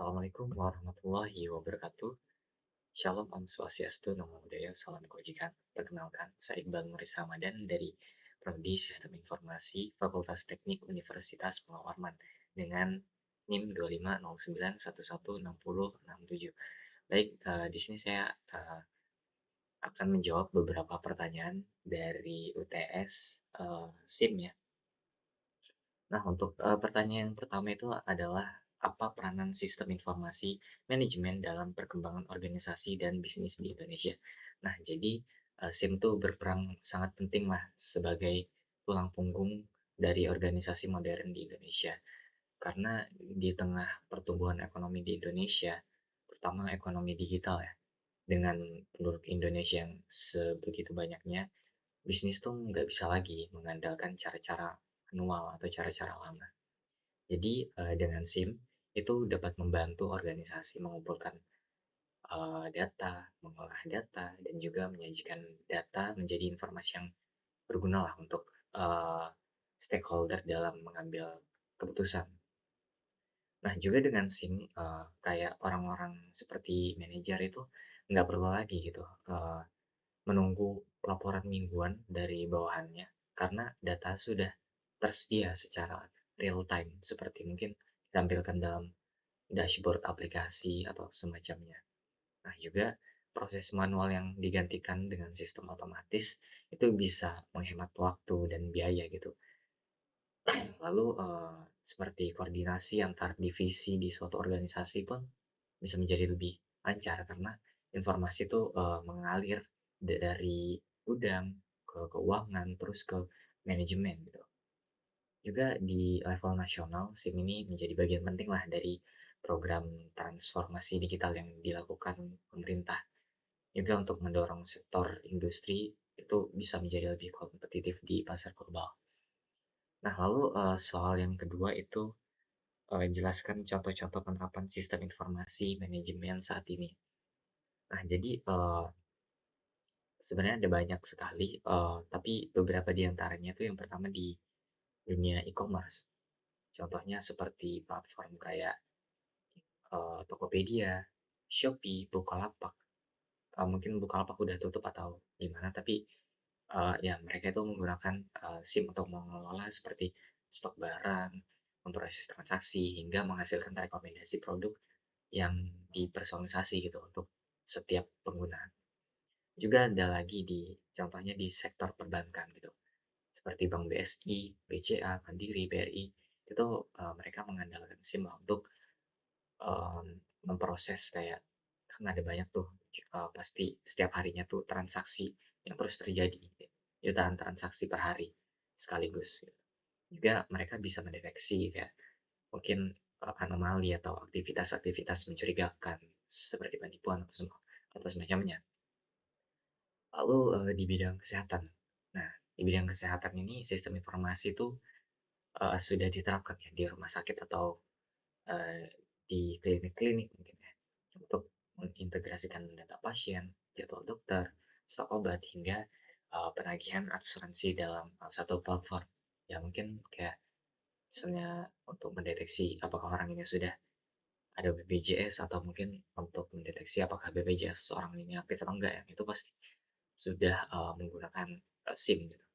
Assalamualaikum warahmatullahi wabarakatuh. Shalom Om Swastiastu, Namo Buddhaya, Salam Kebajikan. Perkenalkan, saya Iqbal Nuris Ramadan dari Prodi Sistem Informasi Fakultas Teknik Universitas Pulau Warman dengan NIM 2509116067. Baik, di sini saya akan menjawab beberapa pertanyaan dari UTS SIM ya. Nah, untuk pertanyaan yang pertama itu adalah apa peranan sistem informasi manajemen dalam perkembangan organisasi dan bisnis di Indonesia? Nah, jadi SIM itu berperan sangat penting lah sebagai tulang punggung dari organisasi modern di Indonesia. Karena di tengah pertumbuhan ekonomi di Indonesia, terutama ekonomi digital ya, dengan penduduk Indonesia yang sebegitu banyaknya, bisnis tuh nggak bisa lagi mengandalkan cara-cara manual atau cara-cara lama. Jadi dengan SIM itu dapat membantu organisasi mengumpulkan data, mengolah data, dan juga menyajikan data menjadi informasi yang berguna lah untuk stakeholder dalam mengambil keputusan. Nah, juga dengan SIM, kayak orang-orang seperti manajer itu nggak perlu lagi gitu menunggu laporan mingguan dari bawahannya karena data sudah tersedia secara real time seperti mungkin ditampilkan dalam dashboard aplikasi atau semacamnya. Nah, juga proses manual yang digantikan dengan sistem otomatis itu bisa menghemat waktu dan biaya gitu. Lalu seperti koordinasi antar divisi di suatu organisasi pun bisa menjadi lebih lancar karena informasi itu mengalir dari gudang ke keuangan terus ke manajemen gitu. Juga di level nasional, SIM ini menjadi bagian penting lah dari program transformasi digital yang dilakukan pemerintah. Juga untuk mendorong sektor industri itu bisa menjadi lebih kompetitif di pasar global. Nah, lalu soal yang kedua itu jelaskan contoh-contoh penerapan sistem informasi manajemen saat ini. Nah, jadi sebenarnya ada banyak sekali, tapi beberapa di antaranya itu yang pertama di dunia e-commerce. Contohnya seperti platform kayak Tokopedia, Shopee, Bukalapak. Mungkin Bukalapak udah tutup atau gimana, tapi ya mereka itu menggunakan SIM untuk mengelola seperti stok barang, memproses transaksi, hingga menghasilkan rekomendasi produk yang dipersonalisasi gitu untuk setiap pengguna. Juga ada lagi contohnya di sektor perbankan gitu, seperti Bank BSI, BCA, Mandiri, BRI, itu mereka mengandalkan SIM untuk em, memproses kayak kan ada banyak tuh pasti setiap harinya tuh transaksi yang terus terjadi jutaan transaksi per hari sekaligus gitu. Juga mereka bisa mendeteksi kayak mungkin anomali atau aktivitas-aktivitas mencurigakan seperti penipuan atau semacamnya. Lalu di bidang kesehatan. Nah, di bidang kesehatan ini sistem informasi itu sudah diterapkan ya di rumah sakit atau eh, di klinik-klinik mungkin ya untuk mengintegrasikan data pasien, jadwal dokter, stok obat hingga penagihan asuransi dalam satu platform. Ya mungkin kayak misalnya untuk mendeteksi apakah orang ini sudah ada BPJS atau mungkin untuk mendeteksi apakah BPJS seorang ini aktif atau enggak ya itu pasti sudah menggunakan SIM gitu.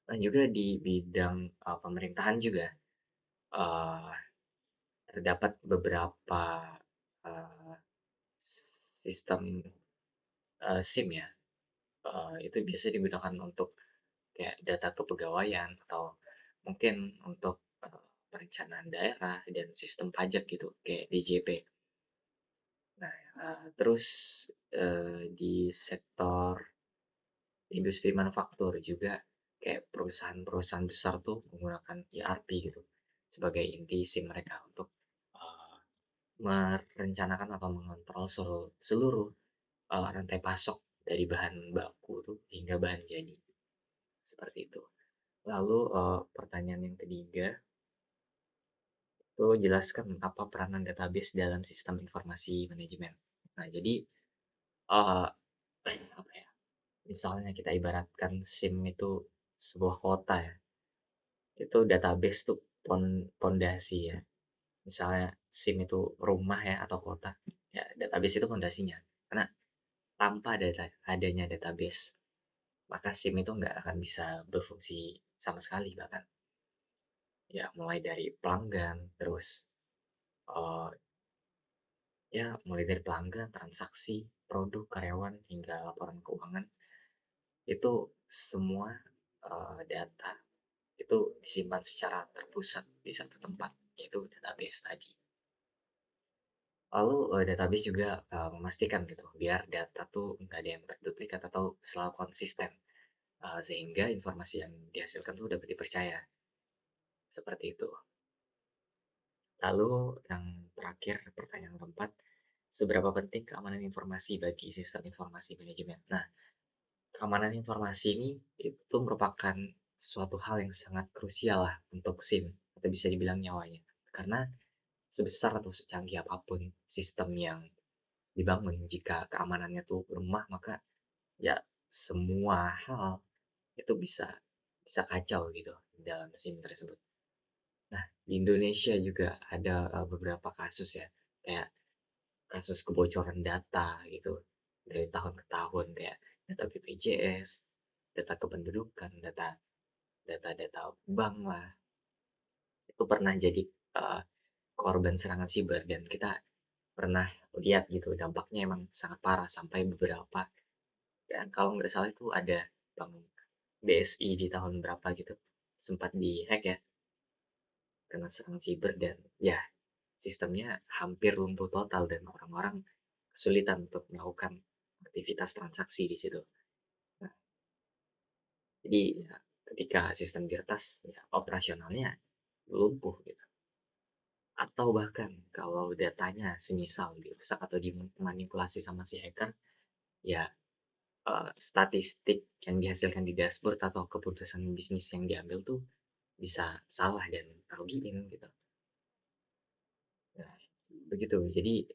Dan juga di bidang pemerintahan juga uh, terdapat beberapa uh, sistem SIM ya. Itu biasa digunakan untuk kayak data kepegawaian atau mungkin untuk perencanaan daerah dan sistem pajak gitu kayak DJP. Nah, terus di sektor industri manufaktur juga kayak perusahaan-perusahaan besar tuh menggunakan ERP gitu sebagai inti SIM mereka untuk uh, merencanakan atau mengontrol seluruh rantai pasok dari bahan baku tuh hingga bahan jadi seperti itu. Lalu pertanyaan yang ketiga itu jelaskan apa peranan database dalam sistem informasi manajemen. Nah, jadi uh, apa ya? Misalnya kita ibaratkan SIM itu sebuah kota ya. Itu database tuh pondasi ya. misalnya SIM itu rumah ya atau kota, ya database itu fondasinya. Karena tanpa adanya database, maka SIM itu nggak akan bisa berfungsi sama sekali bahkan. Ya mulai dari pelanggan, terus eh, ya mulai dari pelanggan, transaksi, produk, karyawan, hingga laporan keuangan, itu semua data itu disimpan secara terpusat di satu tempat, yaitu database tadi. Lalu database juga memastikan gitu, biar data tuh nggak ada yang terduplikat atau selalu konsisten, sehingga informasi yang dihasilkan tuh dapat dipercaya, seperti itu. Lalu yang terakhir, pertanyaan keempat, seberapa penting keamanan informasi bagi sistem informasi manajemen? Nah, keamanan informasi ini itu merupakan suatu hal yang sangat krusial lah untuk SIM, atau bisa dibilang nyawanya. Karena sebesar atau secanggih apapun sistem yang dibangun, jika keamanannya tuh lemah, maka ya semua hal itu bisa bisa kacau gitu dalam SIM tersebut. Nah, di Indonesia juga ada beberapa kasus ya, kayak kasus kebocoran data gitu dari tahun ke tahun, kayak data BPJS, data kependudukan, data bank lah, itu pernah jadi uh, korban serangan siber, dan kita pernah lihat gitu dampaknya emang sangat parah sampai beberapa, dan kalau nggak salah itu ada bank BSI di tahun berapa gitu sempat dihack ya, kena serangan siber, dan ya sistemnya hampir lumpuh total dan orang-orang kesulitan untuk melakukan aktivitas transaksi di situ. Nah, jadi ya, ketika sistem diretas, ya operasionalnya lumpuh gitu. Atau bahkan kalau datanya semisal dirusak atau dimanipulasi sama si hacker, ya statistik yang dihasilkan di dashboard atau keputusan bisnis yang diambil tuh bisa salah dan ngerugiin gitu. Nah, begitu. Jadi,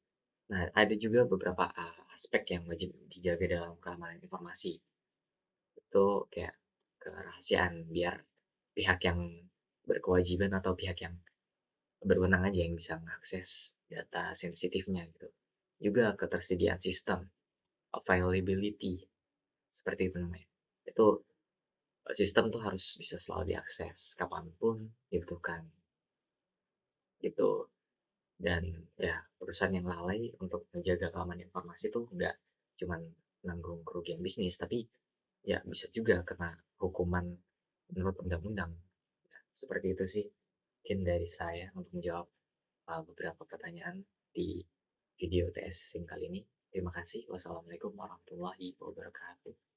nah ada juga beberapa aspek yang wajib dijaga dalam keamanan informasi. Itu kayak kerahasiaan, biar pihak yang berkewajiban atau pihak yang berwenang aja yang bisa mengakses data sensitifnya gitu. Juga ketersediaan sistem, availability, seperti itu namanya. Itu sistem tuh harus bisa selalu diakses kapanpun dibutuhkan gitu. Dan ya perusahaan yang lalai untuk menjaga keamanan informasi tuh nggak cuman nanggung kerugian bisnis, tapi ya bisa juga kena hukuman menurut undang-undang. Ya, seperti itu sih mungkin dari saya untuk menjawab beberapa pertanyaan di video TS SIM kali ini. Terima kasih. Wassalamualaikum warahmatullahi wabarakatuh.